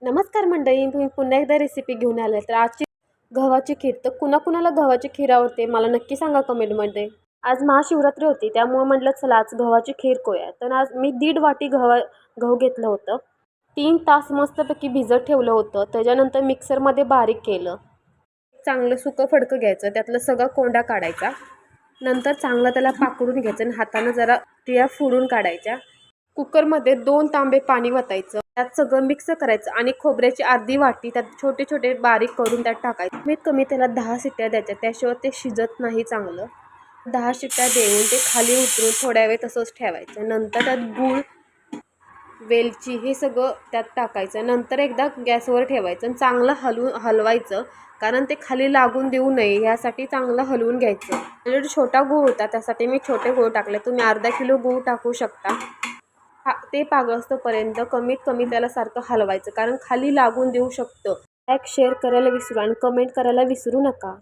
नमस्कार मंडळी, तुम्ही पुन्हा एकदा रेसिपी घेऊन आले. तर आजची गव्हाची खीर. तर कुणाकुणाला गव्हाची खीर आवडते मला नक्की सांगा कमेंटमध्ये. आज महाशिवरात्री होती त्यामुळे म्हटलं चला आज गव्हाची खीर करूया. तर आज मी 1.5 वाटी गहू घेतलं होतं. 3 तास मस्तपैकी भिजत ठेवलं होतं. त्याच्यानंतर मिक्सरमध्ये बारीक केलं. चांगलं सुकं फडकं घ्यायचं, त्यातलं सगळा कोंडा काढायचा. नंतर चांगलं त्याला पाकडून घ्यायचं आणि हातानं जरा तिळा फोडून काढायच्या. कुकरमध्ये 2 तांबे पाणी वतायचं, त्यात सगळं मिक्स करायचं आणि खोबऱ्याची अर्धी वाटी त्यात छोटे छोटे बारीक करून त्यात टाकायचं. कमीत कमी त्याला 10 शिट्ट्या द्यायच्या, त्याशिवाय ते शिजत नाही चांगलं. 10 शिट्ट्या देऊन ते खाली उतरून थोड्या वेळ तसंच ठेवायचं. नंतर त्यात गूळ, वेलची हे सगळं त्यात टाकायचं. नंतर एकदा गॅसवर ठेवायचं आणि चांगलं हलवायचं, कारण ते खाली लागून देऊ नये यासाठी चांगलं हलवून घ्यायचं. ऑलरेडी छोटा गूळ होता त्यासाठी मी छोटे गूळ टाकले, तुम्ही अर्धा किलो गूळ टाकू शकता. ते पागळोस्तोपर्यंत कमीत कमी त्याला सारखं हलवायचं, कारण खाली लागून देऊ शकतं. लाईक शेअर करायला विसरू आणि कमेंट करायला विसरू नका.